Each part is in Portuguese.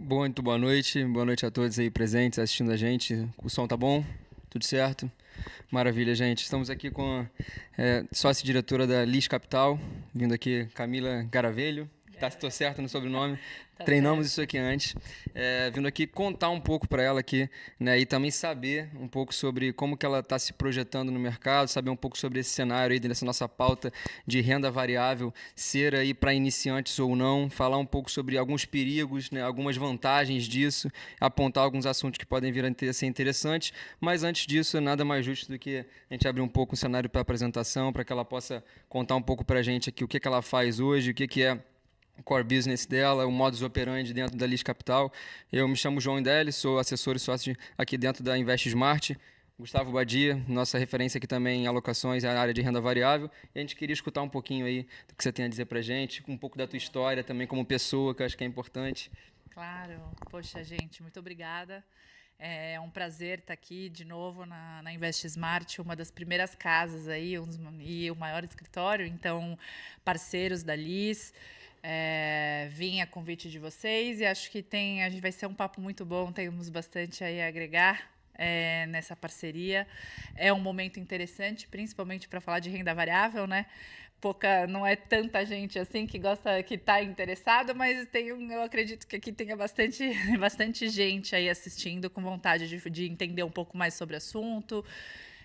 Muito boa noite a todos aí presentes, assistindo a gente. O som tá bom? Tudo certo? Maravilha, gente. Estamos aqui com a sócia-diretora da Liz Capital, vindo aqui, Camila Garavelho. Tô certo no sobrenome. Tá Treinamos certo. isso aqui antes. Vindo aqui contar um pouco para ela aqui, né, e também saber um pouco sobre como que ela está se projetando no mercado, saber um pouco sobre esse cenário aí dessa nossa pauta de renda variável, ser aí para iniciantes ou não, falar um pouco sobre alguns perigos, né, algumas vantagens disso, apontar alguns assuntos que podem vir a ser interessantes, mas antes disso, nada mais justo do que a gente abrir um pouco o cenário para apresentação, para que ela possa contar um pouco para a gente aqui o que ela faz hoje, o que é o core business dela, o modus operandi dentro da Liz Capital. Eu me chamo João Indelli, sou assessor e sócio aqui dentro da Invest Smart. Gustavo Badia, nossa referência aqui também em alocações na área de renda variável. E a gente queria escutar um pouquinho aí do que você tem a dizer para a gente, um pouco da tua história também como pessoa, que eu acho que é importante. Claro. Poxa, gente, muito obrigada. É um prazer estar aqui de novo na Invest Smart, uma das primeiras casas aí, e o maior escritório, então, parceiros da Liz. Vim a convite de vocês e acho que a gente vai ser um papo muito bom, temos bastante aí a agregar. Nessa parceria. É um momento interessante, principalmente para falar de renda variável, né? Não é tanta gente assim que gosta, que está interessado, mas eu acredito que aqui tenha bastante, bastante gente aí assistindo com vontade de entender um pouco mais sobre o assunto.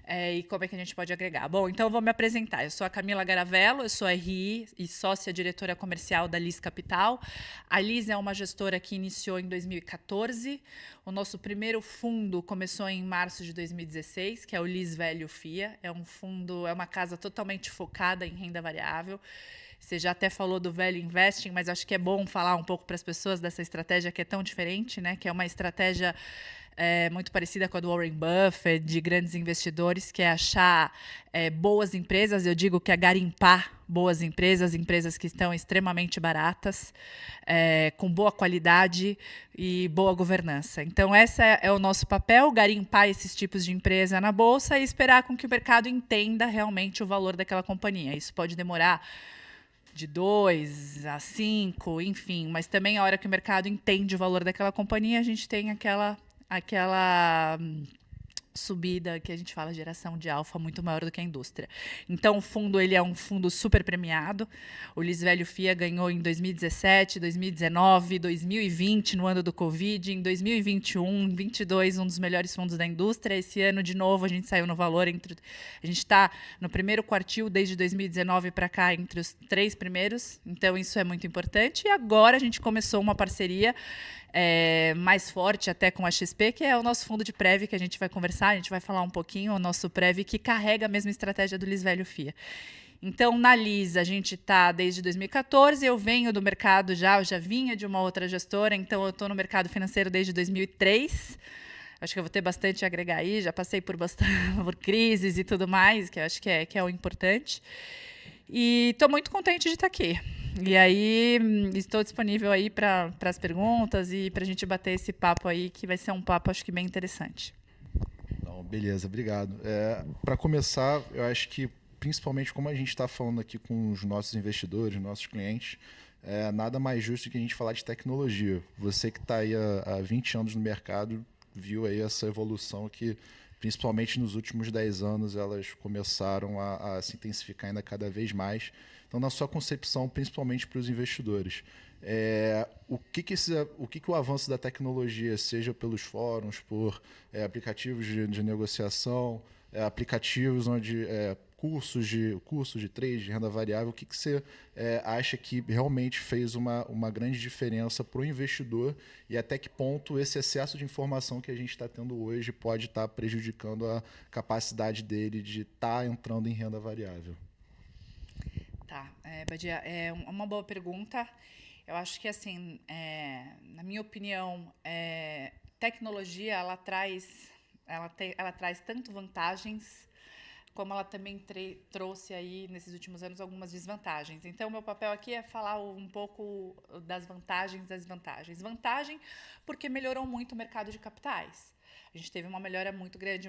E como é que a gente pode agregar. Bom, então eu vou me apresentar. Eu sou a Camila Garavello, eu sou RI e sócia diretora comercial da Liz Capital. A Liz é uma gestora que iniciou em 2014. O nosso primeiro fundo começou em março de 2016, que é o Liz Velho FIA. É um fundo, é uma casa totalmente focada em renda variável. Você já até falou do Value Investing, mas acho que é bom falar um pouco para as pessoas dessa estratégia que é tão diferente, né? Que é uma estratégia muito parecida com a do Warren Buffett, de grandes investidores, que é achar boas empresas. Eu digo que é garimpar boas empresas que estão extremamente baratas, com boa qualidade e boa governança. Então, esse é o nosso papel, garimpar esses tipos de empresa na Bolsa e esperar com que o mercado entenda realmente o valor daquela companhia. Isso pode demorar de 2 a 5, enfim, mas também a hora que o mercado entende o valor daquela companhia, a gente tem aquela subida que a gente fala geração de alfa muito maior do que a indústria. Então, o fundo ele é um fundo super premiado. O Lisvelho FIA ganhou em 2017, 2019, 2020, no ano do Covid, em 2021, 2022, um dos melhores fundos da indústria. Esse ano, de novo, a gente saiu no valor a gente está no primeiro quartil desde 2019 para cá entre os 3 primeiros. Então, isso é muito importante. E agora a gente começou uma parceria mais forte até com a XP, que é o nosso fundo de Prev, que a gente vai conversar, a gente vai falar um pouquinho, o nosso Prev que carrega a mesma estratégia do Lisvelho FIA. Então, na Liz, a gente está desde 2014, eu venho do mercado eu já vinha de uma outra gestora, então eu estou no mercado financeiro desde 2003. Acho que eu vou ter bastante a agregar aí, já passei por por crises e tudo mais, que eu acho que é o importante. E estou muito contente de estar aqui. E aí, estou disponível aí para as perguntas e para a gente bater esse papo aí, que vai ser um papo, acho que bem interessante. Não, beleza, obrigado. Para começar, eu acho que, principalmente como a gente está falando aqui com os nossos investidores, nossos clientes, nada mais justo que a gente falar de tecnologia. Você que está aí há 20 anos no mercado, viu aí essa evolução que, principalmente nos últimos 10 anos, elas começaram a se intensificar ainda cada vez mais. Então, na sua concepção, principalmente para os investidores, o que o avanço da tecnologia, seja pelos fóruns, por aplicativos de negociação, aplicativos onde cursos de trade, de renda variável, o que você acha que realmente fez uma grande diferença para o investidor e até que ponto esse excesso de informação que a gente está tendo hoje pode estar prejudicando a capacidade dele de estar entrando em renda variável? Tá, Badia, é uma boa pergunta. Eu acho que, assim, na minha opinião, tecnologia, ela traz tanto vantagens, como ela também trouxe aí, nesses últimos anos, algumas desvantagens. Então, meu papel aqui é falar um pouco das vantagens e das desvantagens. Vantagem, porque melhorou muito o mercado de capitais. A gente teve uma melhora muito grande,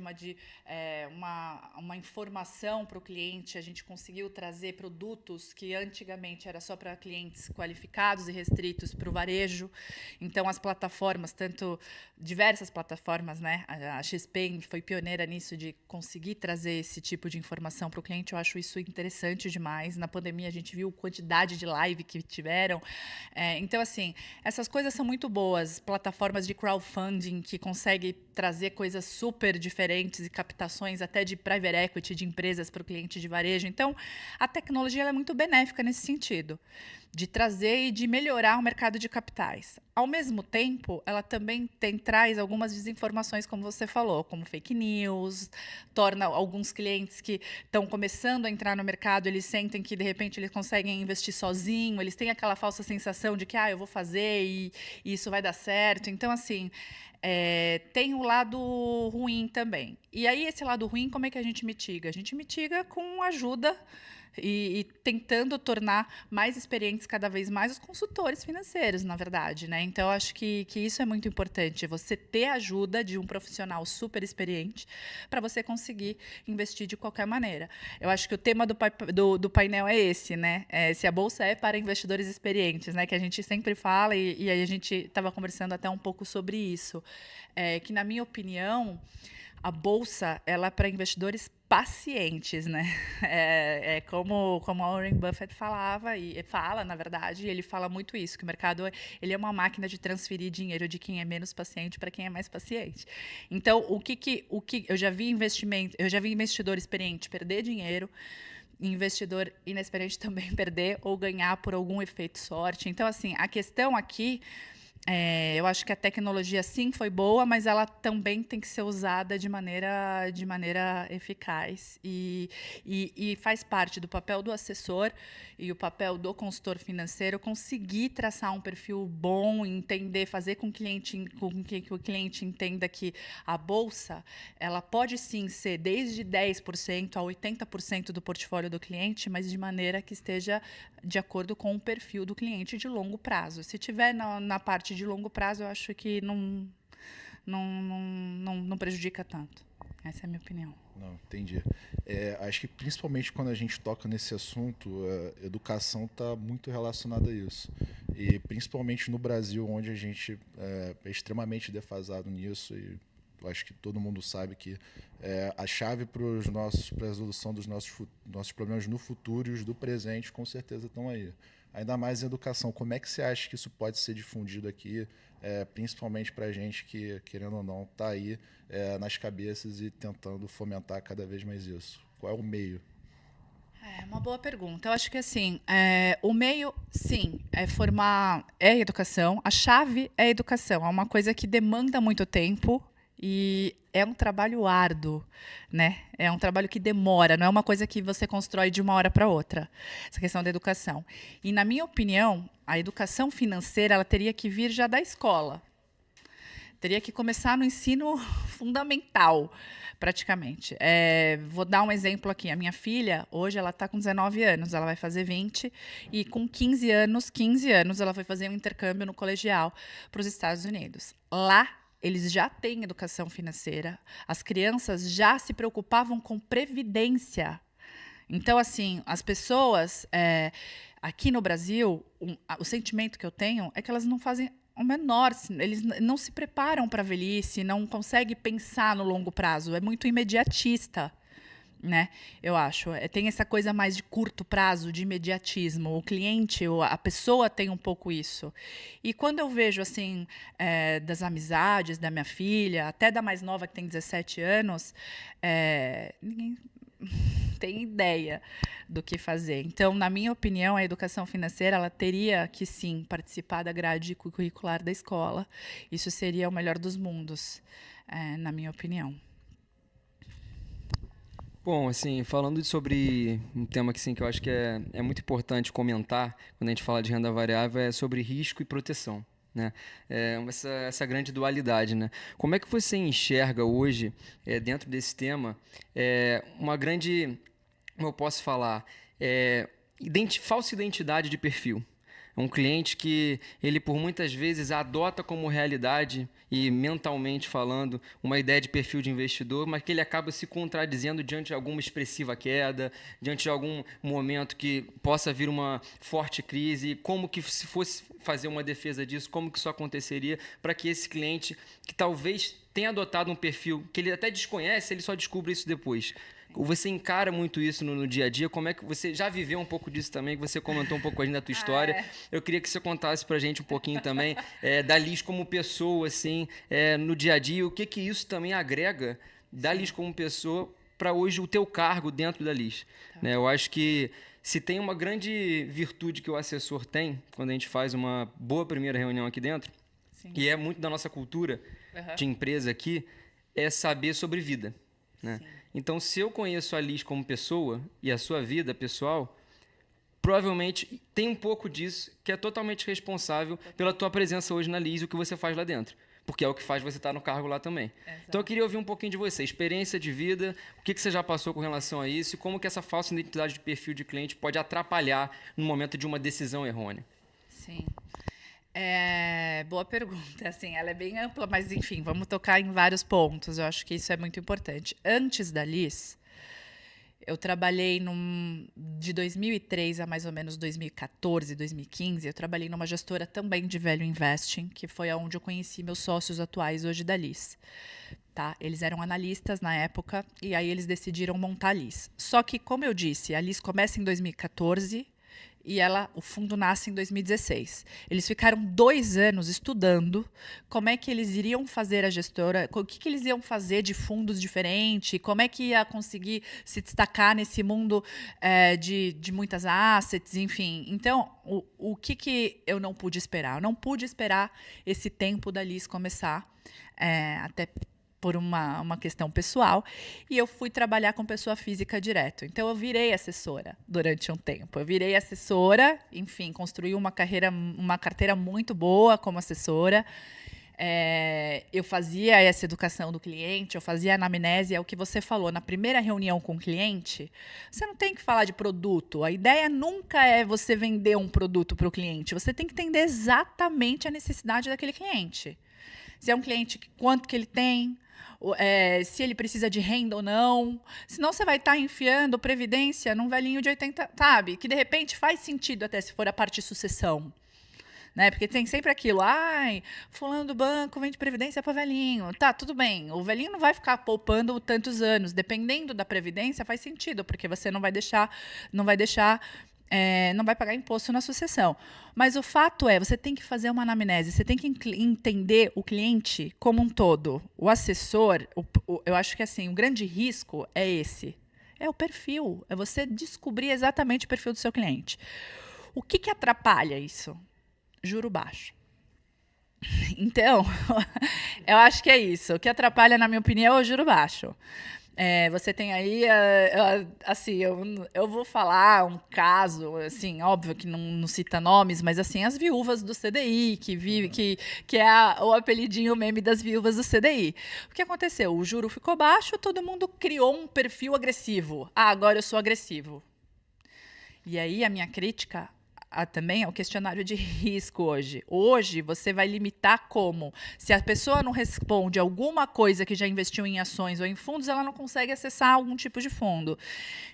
uma informação para o cliente. A gente conseguiu trazer produtos que antigamente era só para clientes qualificados e restritos para o varejo. Então, as plataformas, diversas plataformas, né? A XP foi pioneira nisso, de conseguir trazer esse tipo de informação para o cliente. Eu acho isso interessante demais. Na pandemia, a gente viu a quantidade de live que tiveram. Então, assim, essas coisas são muito boas. Plataformas de crowdfunding que conseguem trazer coisas super diferentes e captações até de private equity, de empresas para o cliente de varejo. Então, a tecnologia ela é muito benéfica nesse sentido, de trazer e de melhorar o mercado de capitais. Ao mesmo tempo, ela também traz algumas desinformações, como você falou, como fake news, torna alguns clientes que estão começando a entrar no mercado, eles sentem que, de repente, eles conseguem investir sozinho, eles têm aquela falsa sensação de que eu vou fazer e isso vai dar certo. Então, assim, tem o lado ruim também. E aí, esse lado ruim, como é que a gente mitiga? A gente mitiga com ajuda e tentando tornar mais experientes cada vez mais os consultores financeiros, na verdade, né? Então, acho que isso é muito importante, você ter a ajuda de um profissional super experiente para você conseguir investir de qualquer maneira. Eu acho que o tema do painel é esse, né? Se a Bolsa é para investidores experientes, né? Que a gente sempre fala, e aí a gente estava conversando até um pouco sobre isso, que, na minha opinião, a Bolsa ela é para investidores pacientes, né? Como a Warren Buffett falava, e fala, na verdade, ele fala muito isso, que o mercado ele é uma máquina de transferir dinheiro de quem é menos paciente para quem é mais paciente. Então, o que eu já vi investidor experiente perder dinheiro, investidor inexperiente também perder ou ganhar por algum efeito sorte. Então, assim, a questão aqui, eu acho que a tecnologia, sim, foi boa, mas ela também tem que ser usada de maneira eficaz. E faz parte do papel do assessor e o papel do consultor financeiro conseguir traçar um perfil bom, entender, fazer com que o cliente entenda que a Bolsa ela pode, sim, ser desde 10% a 80% do portfólio do cliente, mas de maneira que esteja de acordo com o perfil do cliente de longo prazo. Se tiver na parte de longo prazo, eu acho que não prejudica tanto. Essa é a minha opinião. Não, entendi. Acho que principalmente quando a gente toca nesse assunto, a educação está muito relacionada a isso. E principalmente no Brasil, onde a gente é extremamente defasado nisso, e eu acho que todo mundo sabe que a chave para a resolução dos nossos problemas no futuro e os do presente, com certeza, estão aí. Ainda mais em educação. Como é que você acha que isso pode ser difundido aqui, principalmente para a gente que, querendo ou não, está aí nas cabeças e tentando fomentar cada vez mais isso? Qual é o meio? É uma boa pergunta. Eu acho que, assim, o meio, sim, é educação. A chave é a educação. É uma coisa que demanda muito tempo e é um trabalho árduo, né? É um trabalho que demora, não é uma coisa que você constrói de uma hora para outra, essa questão da educação. E, na minha opinião, a educação financeira ela teria que vir já da escola. Teria que começar no ensino fundamental, praticamente. Vou dar um exemplo aqui. A minha filha, hoje, ela está com 19 anos, ela vai fazer 20, e com 15 anos, ela foi fazer um intercâmbio no colegial para os Estados Unidos. Lá, eles já têm educação financeira, as crianças já se preocupavam com previdência. Então, assim, as pessoas, aqui no Brasil, o sentimento que eu tenho é que elas não fazem o menor, eles não se preparam para a velhice, não conseguem pensar no longo prazo, é muito imediatista, né? Eu acho. Tem essa coisa mais de curto prazo, de imediatismo. O cliente, a pessoa tem um pouco isso. E quando eu vejo, assim, das amizades da minha filha, até da mais nova, que tem 17 anos, ninguém tem ideia do que fazer. Então, na minha opinião, a educação financeira ela teria que, sim, participar da grade curricular da escola. Isso seria o melhor dos mundos, na minha opinião. Bom, assim, falando sobre um tema que, sim, que eu acho que é muito importante comentar quando a gente fala de renda variável, é sobre risco e proteção, né? Essa grande dualidade, né? Como é que você enxerga hoje, dentro desse tema, uma grande, como eu posso falar, falsa identidade de perfil? É um cliente que ele, por muitas vezes, adota como realidade e mentalmente falando uma ideia de perfil de investidor, mas que ele acaba se contradizendo diante de alguma expressiva queda, diante de algum momento que possa vir uma forte crise. Como que, se fosse fazer uma defesa disso, como que isso aconteceria para que esse cliente, que talvez tenha adotado um perfil que ele até desconhece, ele só descobre isso depois. Você encara muito isso no dia a dia? Como é que você já viveu um pouco disso também, que você comentou um pouco com a gente da tua história? Eu queria que você contasse pra gente um pouquinho também da Liz como pessoa, assim, no dia a dia. O que isso também agrega da Liz como pessoa para hoje o teu cargo dentro da Liz? Tá. Né? Eu acho que se tem uma grande virtude que o assessor tem, quando a gente faz uma boa primeira reunião aqui dentro, Sim. e é muito da nossa cultura de empresa aqui, é saber sobre vida, né? Então, se eu conheço a Liz como pessoa e a sua vida pessoal, provavelmente tem um pouco disso que é totalmente responsável pela tua presença hoje na Liz e o que você faz lá dentro. Porque é o que faz você estar no cargo lá também. Exato. Então, eu queria ouvir um pouquinho de você, experiência de vida, o que você já passou com relação a isso e como que essa falsa identidade de perfil de cliente pode atrapalhar no momento de uma decisão errônea. Sim. Boa pergunta. Assim, ela é bem ampla, mas enfim, vamos tocar em vários pontos. Eu acho que isso é muito importante. Antes da Liz, eu trabalhei de 2003 a mais ou menos 2014, 2015, eu trabalhei numa gestora também de value investing, que foi onde eu conheci meus sócios atuais hoje da Liz. Tá? Eles eram analistas na época e aí eles decidiram montar a Liz. Só que, como eu disse, a Liz começa em 2014 e o fundo nasce em 2016. Eles ficaram 2 anos estudando como é que eles iriam fazer a gestora, o que eles iam fazer de fundos diferentes, como é que ia conseguir se destacar nesse mundo de muitas assets, enfim. Então, o que eu não pude esperar? Eu não pude esperar esse tempo da Liz começar, até por uma questão pessoal, e eu fui trabalhar com pessoa física direto. Então, eu virei assessora durante um tempo. Eu virei assessora, enfim, construí uma carteira muito boa como assessora. Eu fazia essa educação do cliente, eu fazia anamnese, é o que você falou. Na primeira reunião com o cliente, você não tem que falar de produto. A ideia nunca é você vender um produto para o cliente. Você tem que entender exatamente a necessidade daquele cliente. Se é um cliente, quanto que ele tem, se ele precisa de renda ou não. Senão você vai estar enfiando previdência num velhinho de 80, sabe? Que de repente faz sentido até se for a parte de sucessão. Né? Porque tem sempre aquilo, fulano do banco vende previdência para velhinho. Tá, tudo bem. O velhinho não vai ficar poupando tantos anos. Dependendo da previdência, faz sentido, porque você não vai pagar imposto na sucessão. Mas o fato você tem que fazer uma anamnese, você tem que entender o cliente como um todo. O assessor, eu acho que assim, o grande risco é esse. É o perfil, é você descobrir exatamente o perfil do seu cliente. O que atrapalha isso? Juro baixo. Então, eu acho que é isso. O que atrapalha, na minha opinião, é o juro baixo. Você tem aí, assim, eu vou falar um caso, assim, óbvio que não cita nomes, mas assim, as viúvas do CDI, que é o apelidinho meme das viúvas do CDI. O que aconteceu? O juro ficou baixo, todo mundo criou um perfil agressivo. Agora eu sou agressivo. E aí a minha crítica também é o questionário de risco hoje. Hoje, você vai limitar como? Se a pessoa não responde alguma coisa que já investiu em ações ou em fundos, ela não consegue acessar algum tipo de fundo.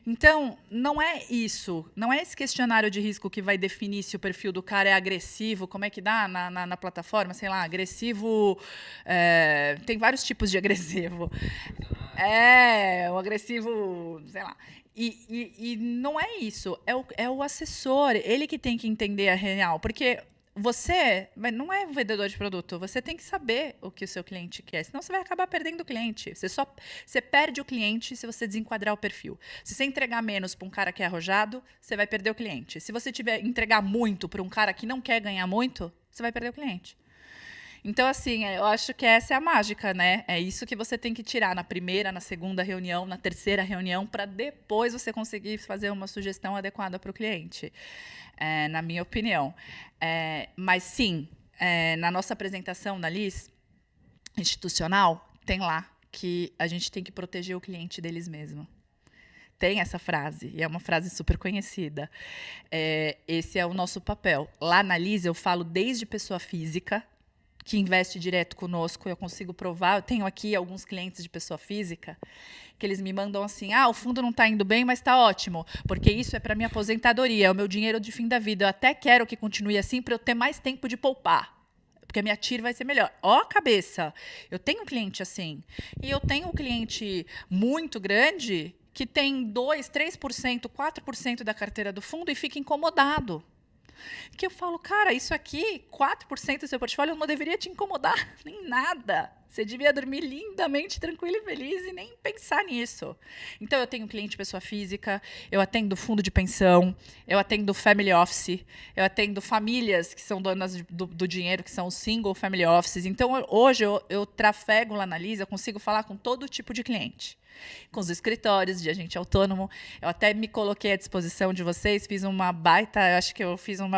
Então, não é isso. Não é esse questionário de risco que vai definir se o perfil do cara é agressivo, como é que dá na plataforma, sei lá, agressivo... tem vários tipos de agressivo. O agressivo, sei lá... E não é isso, é o assessor, ele que tem que entender a real, porque você não é um vendedor de produto, você tem que saber o que o seu cliente quer, senão você vai acabar perdendo o cliente. Você perde o cliente se você desenquadrar o perfil. Se você entregar menos para um cara que é arrojado, você vai perder o cliente. Se você entregar muito para um cara que não quer ganhar muito, você vai perder o cliente. Então, assim, eu acho que essa é a mágica, né? É isso que você tem que tirar na primeira, na segunda reunião, na terceira reunião, para depois você conseguir fazer uma sugestão adequada para o cliente, na minha opinião. Mas, sim, na nossa apresentação na Liz institucional, tem lá que a gente tem que proteger o cliente deles mesmos. tem essa frase, e é uma frase super conhecida. Esse é o nosso papel. Lá na Lisa, eu falo desde pessoa física, que investe direto conosco, eu consigo provar. Eu tenho aqui alguns clientes de pessoa física que eles me mandam assim: o fundo não está indo bem, mas está ótimo, porque isso é para minha aposentadoria, é o meu dinheiro de fim da vida. Eu até quero que continue assim para eu ter mais tempo de poupar, porque a minha TIR vai ser melhor. Ó a cabeça! Eu tenho um cliente assim. E eu tenho um cliente muito grande que tem 2%, 3%, 4% da carteira do fundo e fica incomodado. Que eu falo, cara, isso aqui, 4% do seu portfólio não deveria te incomodar nem nada. Você devia dormir lindamente, tranquilo e feliz e nem pensar nisso. Então, eu tenho cliente pessoa física, eu atendo fundo de pensão, eu atendo family office, eu atendo famílias que são donas do dinheiro, que são single family offices. Então, hoje, eu trafego lá na Lisa, eu consigo falar com todo tipo de cliente. Com os escritórios de agente autônomo. Eu até me coloquei à disposição de vocês, fiz uma baita, eu acho que eu fiz um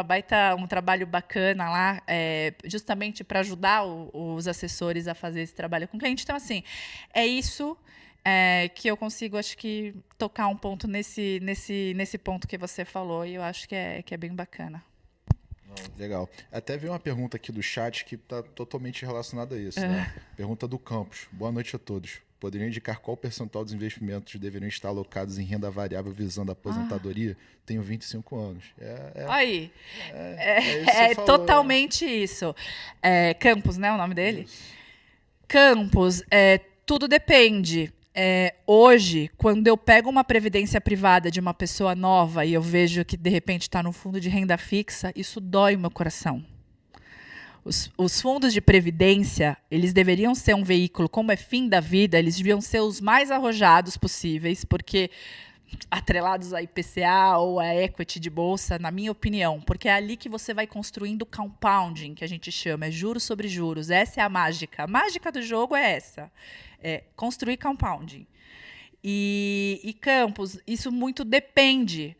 trabalho bacana lá, justamente para ajudar os assessores a fazer esse trabalho com o cliente. Então, assim, é isso que eu consigo, acho que, tocar um ponto nesse ponto que você falou, e eu acho que é bem bacana. Legal. Até veio uma pergunta aqui do chat que está totalmente relacionada a isso. Né? Pergunta do Campos. Boa noite a todos. Poderiam indicar qual percentual dos investimentos deveriam estar alocados em renda variável visando a aposentadoria? Tenho 25 anos. Aí. Isso que você falou, totalmente isso. Campos, né? O nome dele? Isso. Campos, tudo depende. Hoje, quando eu pego uma previdência privada de uma pessoa nova e eu vejo que, de repente, está no fundo de renda fixa, isso dói o meu coração. Os fundos de previdência, eles deveriam ser um veículo, como é fim da vida, eles deviam ser os mais arrojados possíveis, porque atrelados a IPCA ou a equity de bolsa, na minha opinião, porque é ali que você vai construindo compounding, que a gente chama, é juros sobre juros. Essa é a mágica. A mágica do jogo é essa, construir compounding. E Campos, isso muito depende.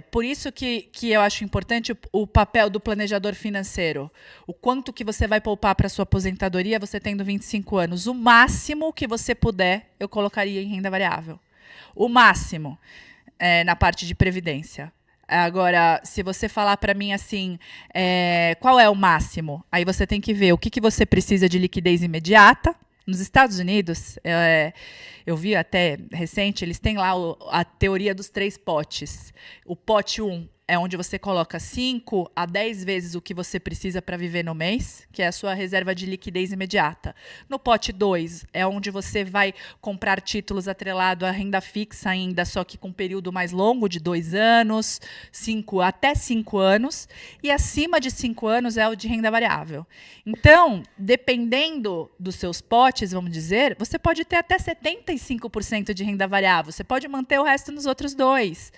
Por isso que eu acho importante o papel do planejador financeiro. O quanto que você vai poupar para a sua aposentadoria, você tendo 25 anos. O máximo que você puder, eu colocaria em renda variável. O máximo, na parte de previdência. Agora, se você falar para mim assim, qual é o máximo? Aí você tem que ver o que você precisa de liquidez imediata. Nos Estados Unidos, eu vi até recente, eles têm lá a teoria dos 3 potes. O pote 1 é onde você coloca 5 a 10 vezes o que você precisa para viver no mês, que é a sua reserva de liquidez imediata. No pote 2 é onde você vai comprar títulos atrelado à renda fixa ainda, só que com um período mais longo, de 2 anos, até 5 anos. E acima de 5 anos é o de renda variável. Então, dependendo dos seus potes, vamos dizer, você pode ter até 75% de renda variável. Você pode manter o resto nos outros 2.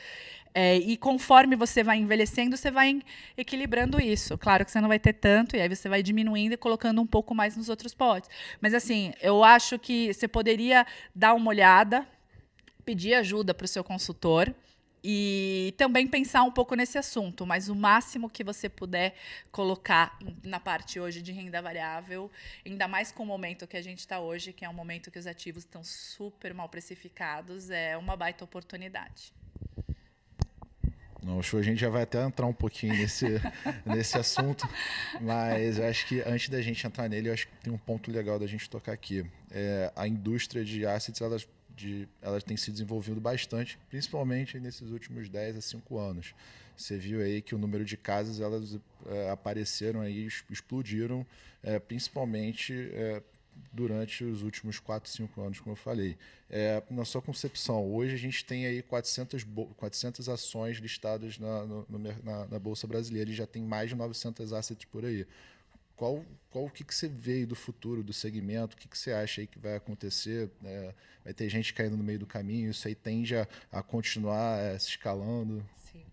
E conforme você vai envelhecendo, você vai equilibrando isso. Claro que você não vai ter tanto, e aí você vai diminuindo e colocando um pouco mais nos outros potes. Mas, assim, eu acho que você poderia dar uma olhada, pedir ajuda para o seu consultor e também pensar um pouco nesse assunto. Mas o máximo que você puder colocar na parte hoje de renda variável, ainda mais com o momento que a gente está hoje, que é um momento que os ativos estão super mal precificados, é uma baita oportunidade. Não, show, a gente já vai até entrar um pouquinho nesse assunto, mas eu acho que antes da gente entrar nele, eu acho que tem um ponto legal da gente tocar aqui. A indústria de assets, elas têm se desenvolvido bastante, principalmente nesses últimos 10 a 5 anos. Você viu aí que o número de casas elas apareceram aí, explodiram, principalmente durante os últimos 4, 5 anos, como eu falei. Na sua concepção, hoje a gente tem aí 400 ações listadas na Bolsa Brasileira e já tem mais de 900 assets por aí. O que você vê aí do futuro do segmento? O que você acha aí que vai acontecer? Vai ter gente caindo no meio do caminho? Isso aí tende a continuar se escalando? Sim.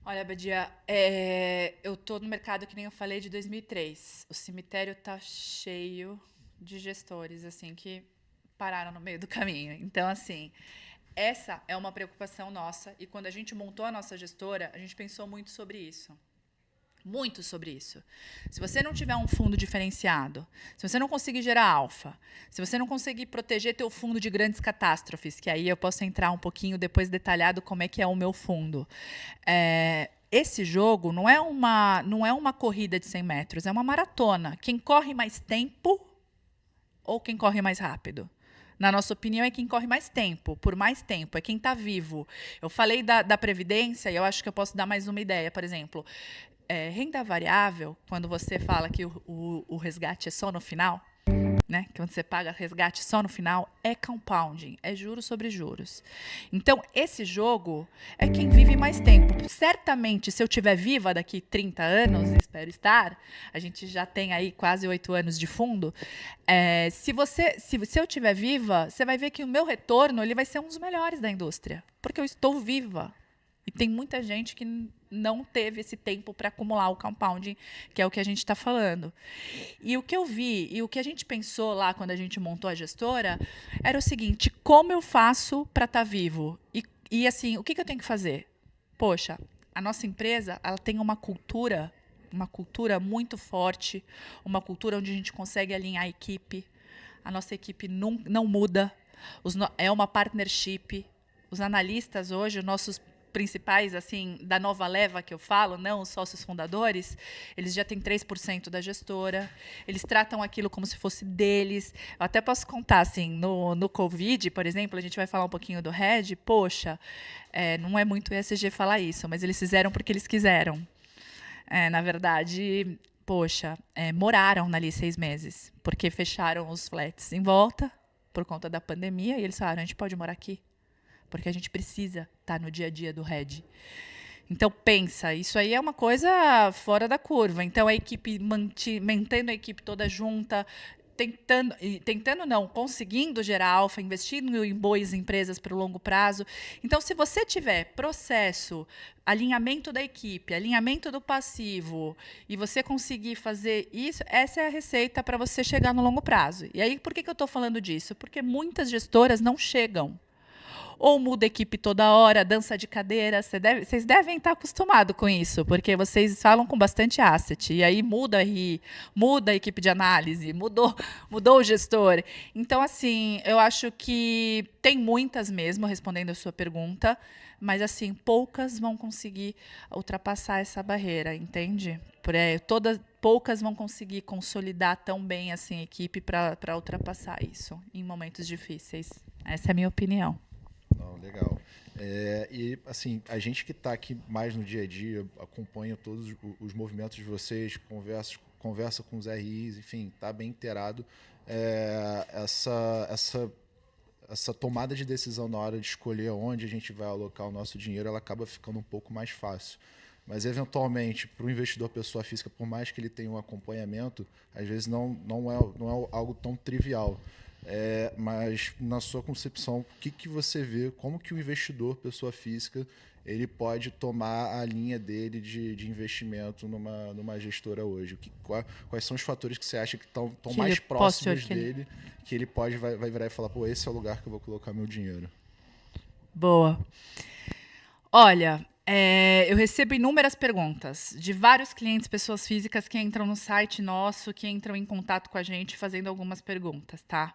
Olha, Badia, eu estou no mercado, que nem eu falei, de 2003. O cemitério está cheio de gestores assim que pararam no meio do caminho. Então, assim, essa é uma preocupação nossa. E quando a gente montou a nossa gestora, a gente pensou muito sobre isso. muito sobre isso. Se você não tiver um fundo diferenciado, se você não conseguir gerar alfa, se você não conseguir proteger teu fundo de grandes catástrofes, que aí eu posso entrar um pouquinho depois detalhado como é que é o meu fundo. Esse jogo não é uma corrida de 100 metros, é uma maratona. Quem corre mais tempo ou quem corre mais rápido? Na nossa opinião, é quem corre mais tempo, por mais tempo, é quem está vivo. Eu falei da Previdência e eu acho que eu posso dar mais uma ideia. Por exemplo, renda variável, quando você fala que o resgate é só no final, né? Que quando você paga resgate só no final, é compounding, é juros sobre juros. Então, esse jogo é quem vive mais tempo. Certamente, se eu estiver viva daqui 30 anos, espero estar, a gente já tem aí quase 8 anos de fundo, se eu estiver viva, você vai ver que o meu retorno ele vai ser um dos melhores da indústria, porque eu estou viva. E tem muita gente que não teve esse tempo para acumular o compounding, que é o que a gente está falando. E o que eu vi, e o que a gente pensou lá quando a gente montou a gestora, era o seguinte: como eu faço para estar vivo? E assim, o que eu tenho que fazer? Poxa, a nossa empresa ela tem uma cultura muito forte, uma cultura onde a gente consegue alinhar a equipe. A nossa equipe não muda. É uma partnership. Os analistas hoje, os nossos principais, assim, da nova leva que eu falo, não os sócios fundadores, eles já têm 3% da gestora, eles tratam aquilo como se fosse deles. Eu até posso contar, assim, no Covid, por exemplo, a gente vai falar um pouquinho do RED, poxa, não é muito ESG falar isso, mas eles fizeram porque eles quiseram. Na verdade, poxa, moraram ali 6 meses, porque fecharam os flats em volta, por conta da pandemia, e eles falaram, a gente pode morar aqui? Porque a gente precisa estar no dia a dia do RED. Então, pensa, isso aí é uma coisa fora da curva. Então, a equipe, mantendo a equipe toda junta, conseguindo gerar alfa, investindo em boas empresas para o longo prazo. Então, se você tiver processo, alinhamento da equipe, alinhamento do passivo, e você conseguir fazer isso, essa é a receita para você chegar no longo prazo. E aí, por que eu estou falando disso? Porque muitas gestoras não chegam. Ou muda a equipe toda hora, dança de cadeira. Vocês devem estar acostumados com isso, porque vocês falam com bastante asset. E aí muda a equipe de análise, mudou o gestor. Então, assim, eu acho que tem muitas mesmo, respondendo a sua pergunta, mas, assim, poucas vão conseguir ultrapassar essa barreira, entende? Poucas vão conseguir consolidar tão bem assim, a equipe para ultrapassar isso em momentos difíceis. Essa é a minha opinião. Não, legal. E, assim, a gente que está aqui mais no dia a dia, acompanha todos os movimentos de vocês, conversa com os RIs, enfim, está bem inteirado. Essa tomada de decisão na hora de escolher onde a gente vai alocar o nosso dinheiro, ela acaba ficando um pouco mais fácil. Mas, eventualmente, para o investidor pessoa física, por mais que ele tenha um acompanhamento, às vezes não é algo tão trivial. Mas, na sua concepção, o que você vê, como que o investidor, pessoa física, ele pode tomar a linha dele de investimento numa gestora hoje? Quais são os fatores que você acha que estão mais próximos dele, que ele vai virar e falar, pô, esse é o lugar que eu vou colocar meu dinheiro? Boa. Olha, eu recebo inúmeras perguntas de vários clientes, pessoas físicas que entram no site nosso, que entram em contato com a gente fazendo algumas perguntas, tá?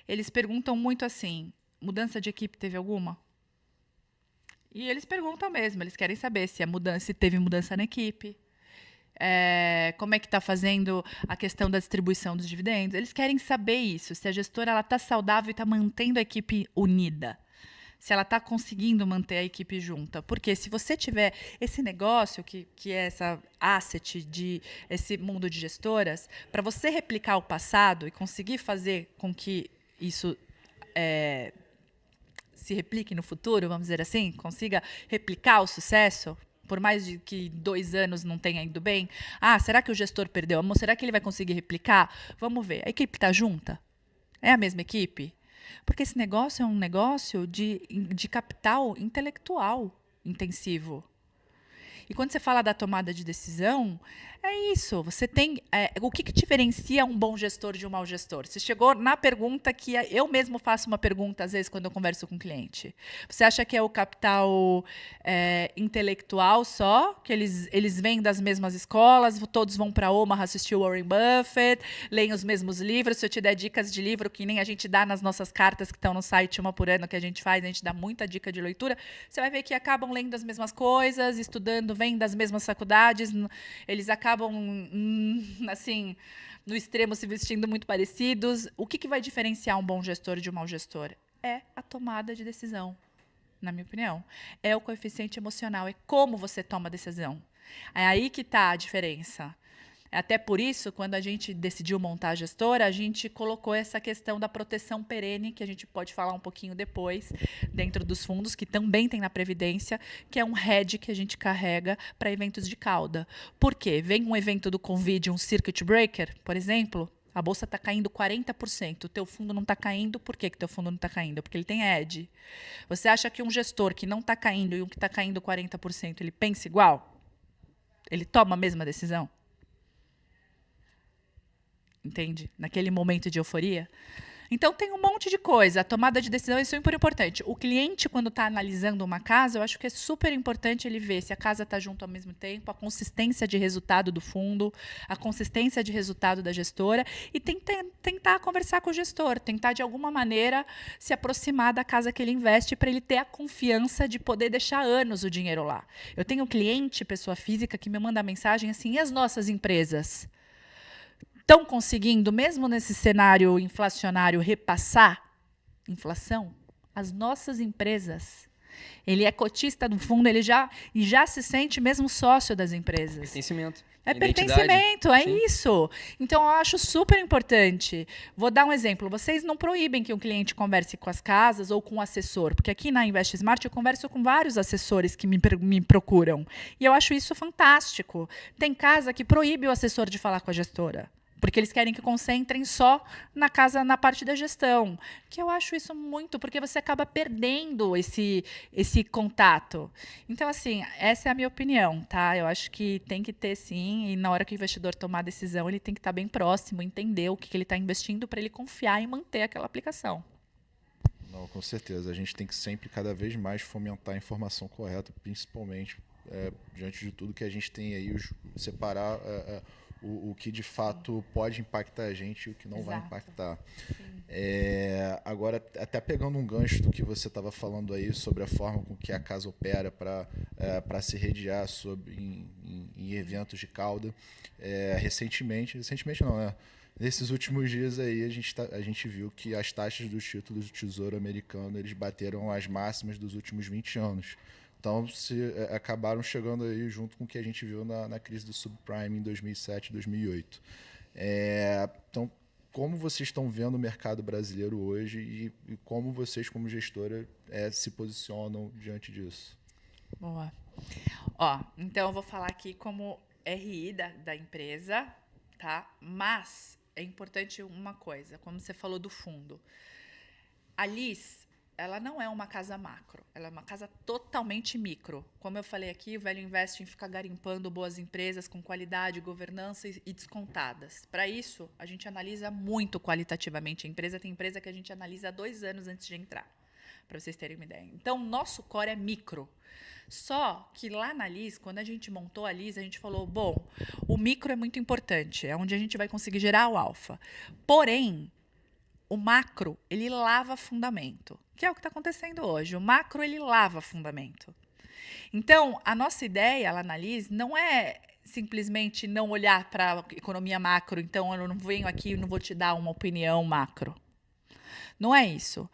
Eles perguntam muito assim, mudança de equipe teve alguma? E eles perguntam mesmo, eles querem saber se teve mudança na equipe, como é que está fazendo a questão da distribuição dos dividendos. Eles querem saber isso, se a gestora está saudável e está mantendo a equipe unida. Se ela está conseguindo manter a equipe junta. Porque se você tiver esse negócio, que é essa asset, esse mundo de gestoras, para você replicar o passado e conseguir fazer com que isso se replique no futuro, vamos dizer assim, consiga replicar o sucesso, por mais de que 2 anos não tenha ido bem. Será que o gestor perdeu? Será que ele vai conseguir replicar? Vamos ver. A equipe está junta? É a mesma equipe? Porque esse negócio é um negócio de capital intelectual intensivo. E quando você fala da tomada de decisão, É isso. Você tem. O que diferencia um bom gestor de um mau gestor? Você chegou na pergunta que eu mesmo faço uma pergunta, às vezes, quando eu converso com o cliente. Você acha que é o capital intelectual só? Que eles vêm das mesmas escolas, todos vão para Omaha assistir o Warren Buffett, leem os mesmos livros. Se eu te der dicas de livro, que nem a gente dá nas nossas cartas que estão no site uma por ano que a gente faz, a gente dá muita dica de leitura, você vai ver que acabam lendo as mesmas coisas, estudando, vêm das mesmas faculdades, eles acabam, assim, no extremo, se vestindo muito parecidos. O que vai diferenciar um bom gestor de um mau gestor? É a tomada de decisão, na minha opinião. É o coeficiente emocional, é como você toma a decisão. É aí que está a diferença. Até por isso, quando a gente decidiu montar a gestora, a gente colocou essa questão da proteção perene, que a gente pode falar um pouquinho depois, dentro dos fundos, que também tem na Previdência, que é um hedge que a gente carrega para eventos de cauda. Por quê? Vem um evento do Convide, um circuit breaker, por exemplo, a bolsa está caindo 40%, o teu fundo não está caindo, por que o teu fundo não está caindo? Porque ele tem hedge. Você acha que um gestor que não está caindo e um que está caindo 40%, ele pensa igual? Ele toma a mesma decisão? Entende? Naquele momento de euforia. Então, tem um monte de coisa. A tomada de decisão é super importante. O cliente, quando está analisando uma casa, eu acho que é super importante ele ver se a casa está junto ao mesmo tempo, a consistência de resultado do fundo, a consistência de resultado da gestora, e tentar conversar com o gestor, tentar, de alguma maneira, se aproximar da casa que ele investe para ele ter a confiança de poder deixar anos o dinheiro lá. Eu tenho um cliente, pessoa física, que me manda mensagem assim, e as nossas empresas? Estão conseguindo, mesmo nesse cenário inflacionário, repassar inflação? As nossas empresas. Ele é cotista do fundo, ele já se sente mesmo sócio das empresas. Pertencimento. É pertencimento, é Sim. isso. Então, eu acho super importante. Vou dar um exemplo. Vocês não proíbem que um cliente converse com as casas ou com um assessor, porque aqui na Invest Smart eu converso com vários assessores que me procuram. E eu acho isso fantástico. Tem casa que proíbe o assessor de falar com a gestora, porque eles querem que concentrem só na casa, na parte da gestão. Que eu acho isso muito, porque você acaba perdendo esse contato. Então, assim, essa é a minha opinião, tá? Eu acho que tem que ter, sim, e na hora que o investidor tomar a decisão, ele tem que estar bem próximo, entender o que ele está investindo para ele confiar e manter aquela aplicação. Não, com certeza. A gente tem que sempre, cada vez mais, fomentar a informação correta, principalmente diante de tudo que a gente tem aí, separar o que de fato pode impactar a gente e o que não vai impactar. Agora, até pegando um gancho do que você estava falando aí sobre a forma com que a casa opera para se redear em eventos de cauda, recentemente não, né? Nesses últimos dias aí a gente viu que as taxas dos títulos do Tesouro Americano eles bateram as máximas dos últimos 20 anos. Então, acabaram chegando aí junto com o que a gente viu na crise do subprime em 2007, 2008. Então, como vocês estão vendo o mercado brasileiro hoje e como vocês, como gestora, se posicionam diante disso? Boa. Então, eu vou falar aqui como RI da empresa, tá? Mas é importante uma coisa, como você falou do fundo. A Liz, ela não é uma casa macro, ela é uma casa totalmente micro. Como eu falei aqui, o Value Investing fica garimpando boas empresas com qualidade, governança e descontadas. Para isso, a gente analisa muito qualitativamente a empresa. Tem empresa que a gente analisa 2 anos antes de entrar, para vocês terem uma ideia. Então, nosso core é micro. Só que lá na Liz, quando a gente montou a Liz, a gente falou, bom, o micro é muito importante, é onde a gente vai conseguir gerar o alfa. Porém, o macro, ele lava fundamento, que é o que está acontecendo hoje. O macro, ele lava fundamento. Então, a nossa ideia lá na Liz não é simplesmente não olhar para a economia macro, então eu não venho aqui e não vou te dar uma opinião macro. Não é isso.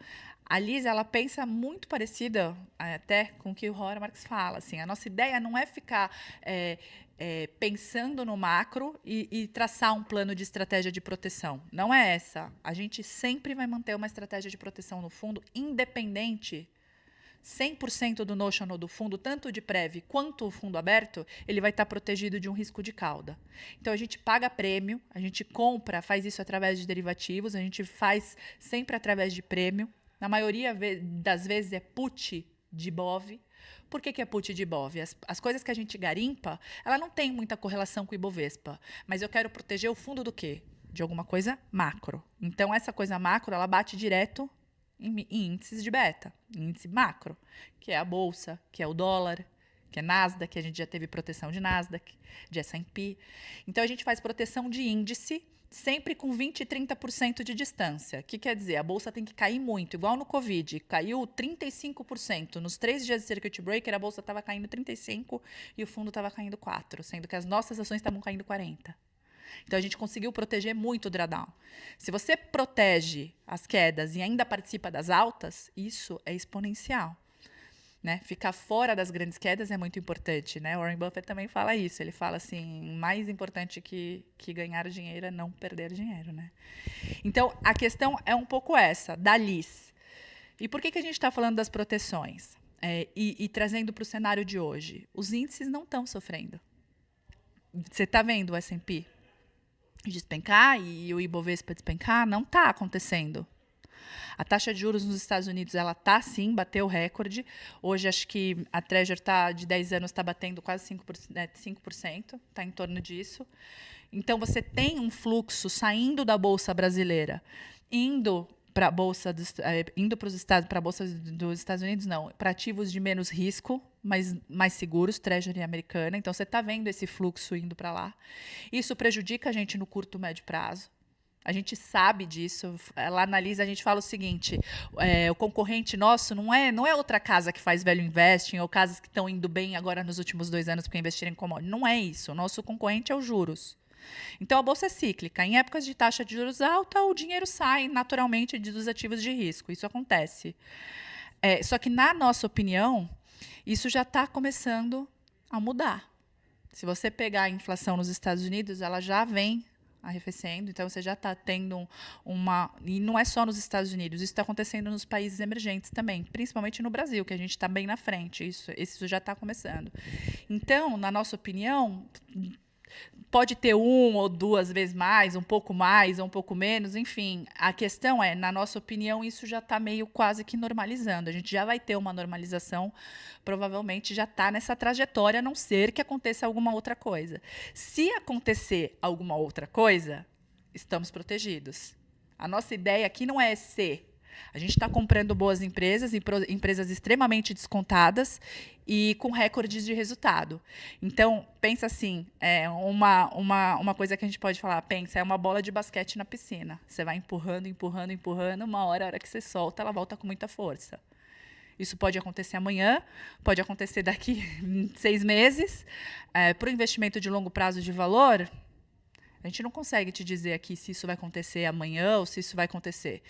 A Liz, ela pensa muito parecida até com o que o Howard Marks fala. Assim, a nossa ideia não é ficar pensando no macro e traçar um plano de estratégia de proteção. Não é essa. A gente sempre vai manter uma estratégia de proteção no fundo, independente, 100% do notional do fundo, tanto de prévio quanto o fundo aberto, ele vai estar protegido de um risco de cauda. Então, a gente paga prêmio, a gente compra, faz isso através de derivativos, a gente faz sempre através de prêmio. Na maioria das vezes é put de BOV, Por que é put de Ibov? As coisas que a gente garimpa, ela não tem muita correlação com o Ibovespa. Mas eu quero proteger o fundo do quê? De alguma coisa macro. Então, essa coisa macro, ela bate direto em índices de beta, índice macro, que é a bolsa, que é o dólar, que é Nasdaq, que a gente já teve proteção de Nasdaq, de S&P. Então, a gente faz proteção de índice sempre com 20% e 30% de distância. O que quer dizer? A bolsa tem que cair muito, igual no Covid. Caiu 35%. Nos 3 dias de circuit breaker, a bolsa estava caindo 35% e o fundo estava caindo 4%, sendo que as nossas ações estavam caindo 40%. Então, a gente conseguiu proteger muito o drawdown. Se você protege as quedas e ainda participa das altas, isso é exponencial. Né? Ficar fora das grandes quedas é muito importante. Né? Warren Buffett também fala isso. Ele fala assim, mais importante que ganhar dinheiro é não perder dinheiro. Né? Então, a questão é um pouco essa, da LIS. E por que a gente está falando das proteções? E trazendo para o cenário de hoje. Os índices não estão sofrendo. Você está vendo o S&P despencar e o Ibovespa despencar? Não está acontecendo. A taxa de juros nos Estados Unidos, ela está sim, bateu recorde. Hoje, acho que a Treasury de 10 anos está batendo quase 5%, está em torno disso. Então, você tem um fluxo saindo da Bolsa brasileira, indo para a Bolsa dos Estados Unidos, não, para ativos de menos risco, mas mais seguros, Treasury americana. Então, você está vendo esse fluxo indo para lá. Isso prejudica a gente no curto e médio prazo. A gente sabe disso. Ela analisa, a gente fala o seguinte, o concorrente nosso não é outra casa que faz value investing ou casas que estão indo bem agora nos últimos 2 anos porque investiram em commodities. Não é isso. O nosso concorrente é os juros. Então, a bolsa é cíclica. Em épocas de taxa de juros alta, o dinheiro sai naturalmente dos ativos de risco. Isso acontece. Só que, na nossa opinião, isso já está começando a mudar. Se você pegar a inflação nos Estados Unidos, ela já vem arrefecendo, então você já está tendo uma... E não é só nos Estados Unidos, isso está acontecendo nos países emergentes também, principalmente no Brasil, que a gente está bem na frente, isso já está começando. Então, na nossa opinião, pode ter 1 ou 2 vezes mais, um pouco mais ou um pouco menos, enfim. A questão é, na nossa opinião, isso já está meio quase que normalizando. A gente já vai ter uma normalização, provavelmente já está nessa trajetória, a não ser que aconteça alguma outra coisa. Se acontecer alguma outra coisa, estamos protegidos. A nossa ideia aqui não é ser. A gente está comprando boas empresas, empresas extremamente descontadas e com recordes de resultado. Então, pensa assim, uma coisa que a gente pode falar, é uma bola de basquete na piscina. Você vai empurrando, empurrando, empurrando, a hora que você solta, ela volta com muita força. Isso pode acontecer amanhã, pode acontecer daqui 6 meses. Para o investimento de longo prazo de valor... A gente não consegue te dizer aqui se isso vai acontecer amanhã ou se isso vai acontecer.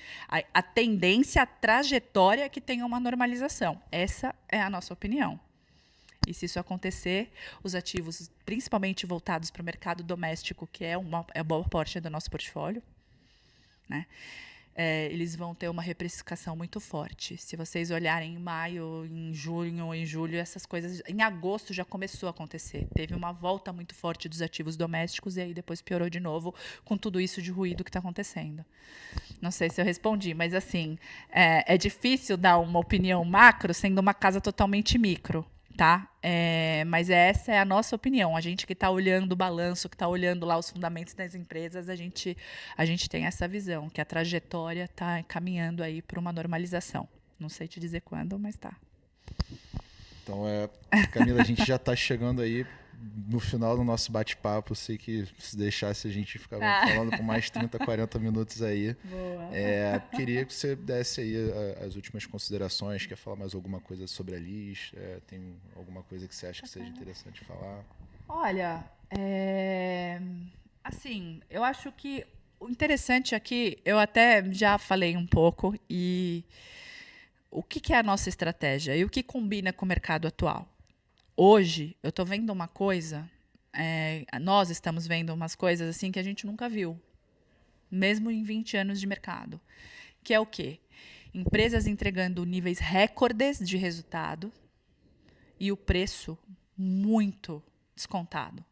A tendência, a trajetória é que tenha uma normalização. Essa é a nossa opinião. E se isso acontecer, os ativos, principalmente voltados para o mercado doméstico, que é boa parte do nosso portfólio, né? Eles vão ter uma reprecificação muito forte. Se vocês olharem em maio, em junho, em julho, essas coisas... Em agosto já começou a acontecer. Teve uma volta muito forte dos ativos domésticos e aí depois piorou de novo com tudo isso de ruído que está acontecendo. Não sei se eu respondi, mas assim, é difícil dar uma opinião macro sendo uma casa totalmente micro. Tá? Mas essa é a nossa opinião. A gente que está olhando o balanço, que está olhando lá os fundamentos das empresas, a gente tem essa visão, que a trajetória está caminhando aí para uma normalização. Não sei te dizer quando, mas está. Então, Camila, a gente já está chegando aí no final do nosso bate-papo. Eu sei que se deixasse a gente ficava falando por mais 30, 40 minutos aí. Boa. Queria que você desse aí as últimas considerações. Quer falar mais alguma coisa sobre a LIS? Tem alguma coisa que você acha que seja interessante falar? Olha, assim, eu acho que o interessante aqui, eu até já falei um pouco, e o que é a nossa estratégia e o que combina com o mercado atual? Hoje, eu estou vendo uma coisa, nós estamos vendo umas coisas assim que a gente nunca viu, mesmo em 20 anos de mercado, que é o quê? Empresas entregando níveis recordes de resultado e o preço muito descontado.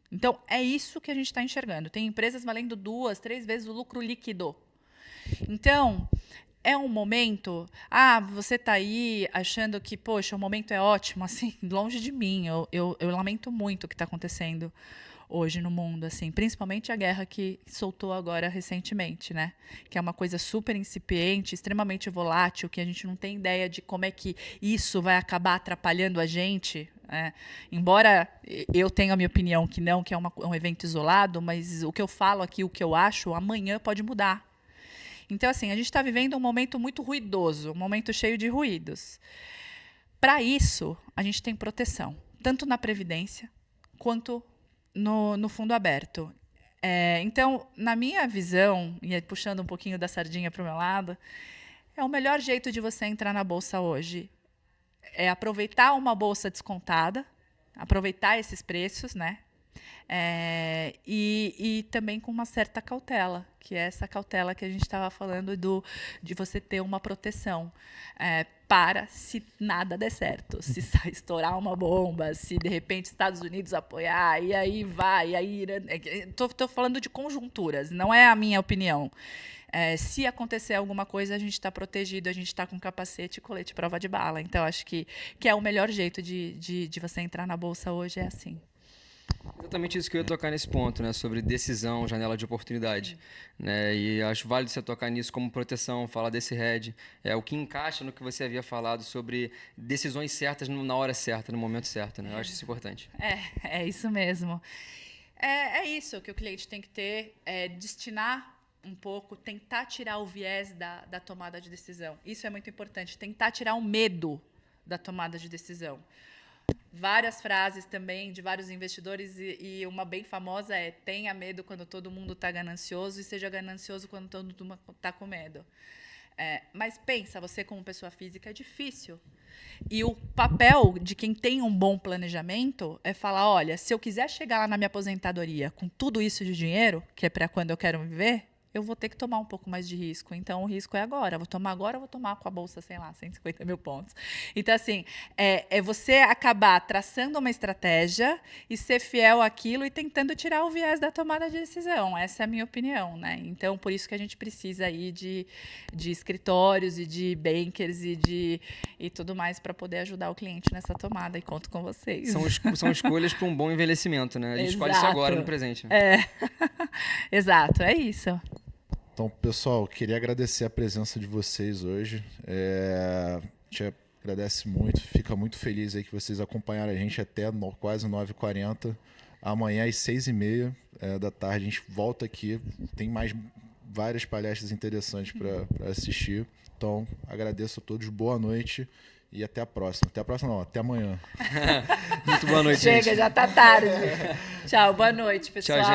Então, é isso que a gente está enxergando. Tem empresas valendo 2, 3 vezes o lucro líquido. Então, é um momento... você está aí achando que, poxa, o momento é ótimo, assim, longe de mim. Eu lamento muito o que está acontecendo hoje no mundo, assim, principalmente a guerra que soltou agora recentemente, né? Que é uma coisa super incipiente, extremamente volátil, que a gente não tem ideia de como é que isso vai acabar atrapalhando a gente. Embora eu tenha a minha opinião que não, que é um evento isolado, mas o que eu falo aqui, o que eu acho, amanhã pode mudar. Então, assim, a gente está vivendo um momento muito ruidoso, um momento cheio de ruídos. Para isso, a gente tem proteção, tanto na Previdência quanto no fundo aberto. Então, na minha visão, e puxando um pouquinho da sardinha para o meu lado, o melhor jeito de você entrar na Bolsa hoje é aproveitar uma bolsa descontada, aproveitar esses preços, né? E também com uma certa cautela, que é essa cautela que a gente estava falando de você ter uma proteção para se nada der certo, se estourar uma bomba, se de repente Estados Unidos apoiar, e aí vai, e aí estou falando de conjunturas, não é a minha opinião. Se acontecer alguma coisa, a gente está protegido, a gente está com capacete e colete prova de bala. Então, acho que é o melhor jeito de você entrar na Bolsa hoje, é assim. Exatamente isso que eu ia tocar nesse ponto, né? Sobre decisão, janela de oportunidade. Né? E acho válido você tocar nisso como proteção, falar desse hedge. O que encaixa no que você havia falado sobre decisões certas na hora certa, no momento certo. Né? Eu acho isso importante. É isso mesmo. É isso que o cliente tem que ter, destinar um pouco, tentar tirar o viés da tomada de decisão. Isso é muito importante, tentar tirar o medo da tomada de decisão. Várias frases também de vários investidores e uma bem famosa é: tenha medo quando todo mundo está ganancioso e seja ganancioso quando todo mundo está com medo. Mas pensa, você como pessoa física é difícil. E o papel de quem tem um bom planejamento é falar: olha, se eu quiser chegar lá na minha aposentadoria com tudo isso de dinheiro, que é para quando eu quero viver, eu vou ter que tomar um pouco mais de risco. Então, o risco é agora. Vou tomar agora, vou tomar com a bolsa, sei lá, 150 mil pontos. Então, assim, é você acabar traçando uma estratégia e ser fiel àquilo e tentando tirar o viés da tomada de decisão. Essa é a minha opinião, né? Então, por isso que a gente precisa aí de escritórios e de bankers e tudo mais para poder ajudar o cliente nessa tomada. E conto com vocês. São escolhas para um bom envelhecimento, né? A gente escolhe isso agora, no presente. Exato, é isso. Então, pessoal, queria agradecer a presença de vocês hoje. A gente agradece muito, fica muito feliz aí que vocês acompanharam a gente até quase 9h40. Amanhã, às 6h30 da tarde, a gente volta aqui. Tem mais várias palestras interessantes para assistir. Então, agradeço a todos, boa noite e até a próxima. Até a próxima não, até amanhã. Muito boa noite, Chega, gente. já tá tarde. Tchau, boa noite, pessoal. Tchau, gente.